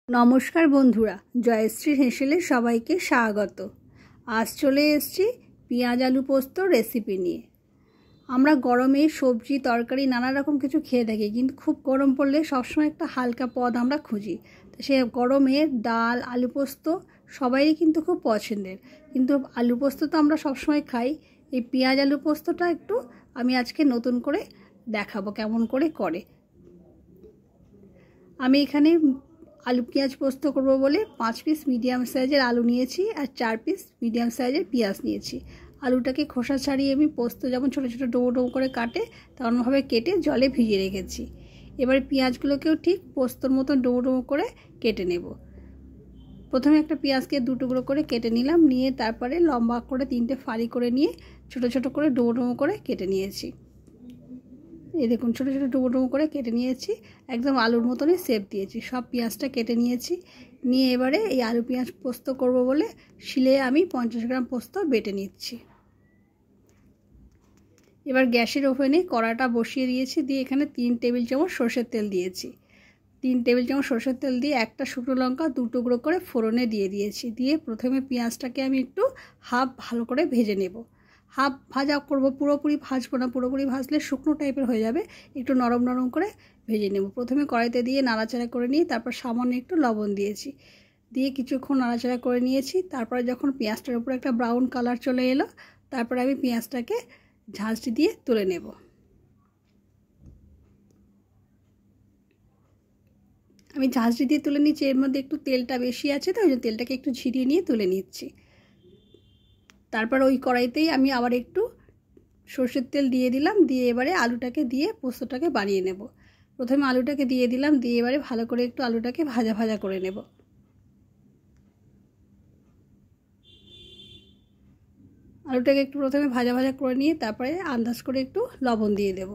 নমস্কার বন্ধুরা, জয়শ্রী হেসেলে সবাইকে স্বাগত। আজ চলে এসেছি পেঁয়াজ আলু পোস্ত রেসিপি নিয়ে। আমরা গরমে সবজি তরকারি নানা রকম কিছু খেয়ে থাকি, কিন্তু খুব গরম পড়লে সবসময় একটা হালকা পদ আমরা খুঁজি। তো সে গরমে ডাল আলু পোস্ত সবারই কিন্তু খুব পছন্দের, কিন্তু আলু পোস্ত তো আমরা সবসময় খাই। এই পেঁয়াজ আলু পোস্তটা একটু আমি আজকে নতুন করে দেখাবো কেমন করে করে। আমি এখানে আলু পেঁয়াজ পোস্ত করব বলে 5 পিস মিডিয়াম সাইজের আলু নিয়েছি আর 4 পিস মিডিয়াম সাইজের পেঁয়াজ নিয়েছি। আলুটাকে খোসা ছাড়িয়ে আমি পোস্ত যেমন ছোটো ছোটো ডোবো ডোবো করে কাটে তেমনভাবে কেটে জলে ভিজিয়ে রেখেছি। এবার পেঁয়াজগুলোকেও ঠিক পোস্তর মতন ডোবো ডোবো করে কেটে নেব। প্রথমে একটা পেঁয়াজকে 2 টুকরো করে কেটে নিলাম, নিয়ে তারপরে লম্বা করে 3টে ফালি করে নিয়ে ছোটো ছোটো করে ডোবো ডোবো করে কেটে নিয়েছি। এই দেখুন ছোটো ছোটো ডুবো ডুবো করে কেটে নিয়েছি, একদম আলুর মতনই শেপ দিয়েছি। সব পেঁয়াজটা কেটে নিয়েছি, নিয়ে এবারে এই আলু পেঁয়াজ পোস্ত করব বলে শিলে আমি 50 গ্রাম পোস্ত বেটে নিচ্ছি। এবার গ্যাসের ওভেনে কড়াটা বসিয়ে দিয়েছি, দিয়ে এখানে 3 টেবিল চামচ সরষের তেল দিয়েছি। 3 টেবিল চামচ সরষের তেল দিয়ে একটা শুকনো লঙ্কা 2 টুকরো করে ফোড়নে দিয়ে দিয়েছি। দিয়ে প্রথমে পেঁয়াজটাকে আমি একটু হাফ ভালো করে ভেজে নেব। হাফ ভাজা করব, পুরোপুরি ভাজবো না, পুরোপুরি ভাজলে শুকনো টাইপের হয়ে যাবে। একটু নরম নরম করে ভেজে নেব। প্রথমে কড়াইতে দিয়ে নাড়াচাড়া করে নিয়ে তারপর সামান্য একটু লবণ দিয়েছি, দিয়ে কিছুক্ষণ নাড়াচাড়া করে নিয়েছি। তারপরে যখন পেঁয়াজটার উপরে একটা ব্রাউন কালার চলে এলো, তারপরে আমি পেঁয়াজটাকে ঝাঁঝরি দিয়ে তুলে নেব। আমি ঝাঁঝরি দিয়ে তুলে নিচ্ছি, এর মধ্যে একটু তেলটা বেশি আছে তো ওই জন্য তেলটাকে একটু ঝরিয়ে নিয়ে তুলে নিচ্ছি। তারপর ওই কড়াইতেই আমি আবার একটু সরষের তেল দিয়ে দিলাম, দিয়ে এবারে আলুটাকে দিয়ে পোস্তটাকে বানিয়ে নেব। প্রথমে আলুটাকে দিয়ে দিলাম, দিয়ে এবারে ভালো করে একটু আলুটাকে ভাজা ভাজা করে নেব। আলুটাকে একটু প্রথমে ভাজা ভাজা করে নিয়ে তারপরে আন্দাজ করে একটু লবণ দিয়ে দেব।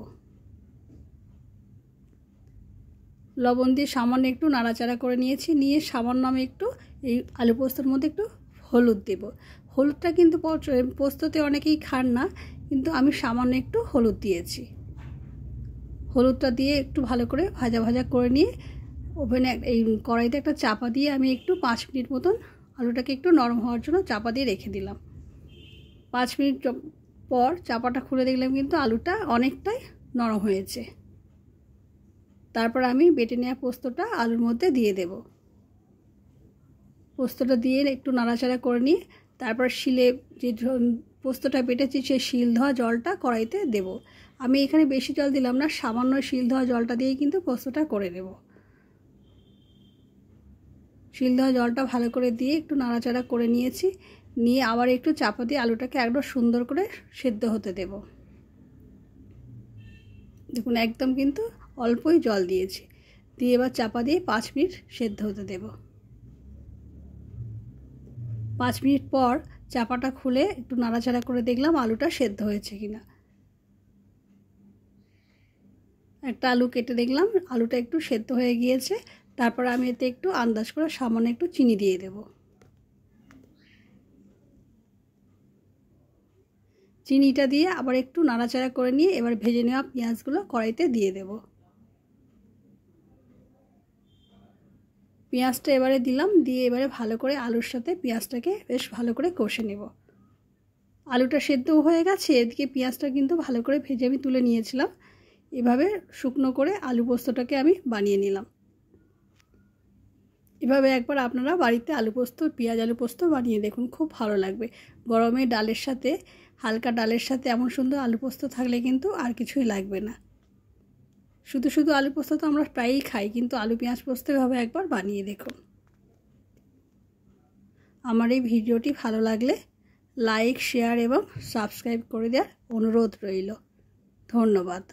লবণ দিয়ে সামান্য একটু নাড়াচাড়া করে নিয়েছি, নিয়ে সামান্য আমি একটু এই আলু পোস্তর মধ্যে একটু হলুদ দেব। হলুদটা কিন্তু পোস্ততে অনেকেই খান না, কিন্তু আমি সামান্য একটু হলুদ দিয়েছি। হলুদটা দিয়ে একটু ভালো করে ভাজা ভাজা করে নিয়ে ওভেনে এই কড়াইতে একটা চাপা দিয়ে আমি একটু 5 মিনিট মতন আলুটাকে একটু নরম হওয়ার জন্য চাপা দিয়ে রেখে দিলাম। 5 মিনিট পর চাপাটা খুলে দেখলাম কিন্তু আলুটা অনেকটাই নরম হয়েছে। তারপর আমি বেটে নেওয়া পোস্তটা আলুর মধ্যে দিয়ে দেব। পোস্তটা দিয়ে একটু নাড়াচাড়া করে নিয়ে তারপর শিলে যে পোস্তটা বেটেছি সেই শিল ধোয়া জলটা কড়াইতে দেব। আমি এখানে বেশি জল দিলাম না, সামান্য শিল ধোয়া জলটা দিয়ে কিন্তু পোস্তটা করে নেব। শিল ধোয়া জলটা ভালো করে দিয়ে একটু নাড়াচাড়া করে নিয়েছি, নিয়ে আবার একটু চাপা দিয়ে আলুটাকে একদম সুন্দর করে সেদ্ধ হতে দেব। দেখুন একদম কিন্তু অল্পই জল দিয়েছি, দিয়ে এবার চাপা দিয়ে 5 মিনিট সেদ্ধ হতে দেব। 5 মিনিট পর চাপাটা খুলে একটু নাড়াচাড়া করে দেখলাম আলুটা সেদ্ধ হয়েছে কিনা। একটা আলু কেটে দেখলাম আলুটা একটু সেদ্ধ হয়ে গিয়েছে। তারপর আমি এতে একটু আন্দাজ করে সামান্য একটু চিনি দিয়ে দেব। চিনিটা দিয়ে আবার একটু নাড়াচাড়া করে নিয়ে এবার ভেজে নেওয়া পেঁয়াজগুলো কড়াইতে দিয়ে দেব। পেঁয়াজটা এবারে দিলাম, দিয়ে এবারে ভালো করে আলুর সাথে পেঁয়াজটাকে বেশ ভালো করে কষে নেব। আলুটা সেদ্ধ হয়ে গেছে, এদিকে পেঁয়াজটা কিন্তু ভালো করে ভেজে আমি তুলে নিয়েছিলাম। এভাবে শুকনো করে আলু পোস্তটাকে আমি বানিয়ে নিলাম। এভাবে একবার আপনারা বাড়িতে আলু পোস্ত পেঁয়াজ আলু পোস্ত বানিয়ে দেখুন, খুব ভালো লাগবে। গরমে ডালের সাথে হালকা ডালের সাথে এমন সুন্দর আলু পোস্ত থাকলে কিন্তু আর কিছুই লাগবে না। শুধু শুধু আলু পোস্ত তো আমরা প্রায়ই খাই, কিন্তু আলু পেঁয়াজ পোস্ত এভাবে একবার বানিয়ে দেখুন। আমার এই ভিডিওটি ভালো লাগলে লাইক শেয়ার এবং সাবস্ক্রাইব করে দেওয়ার অনুরোধ রইল। ধন্যবাদ।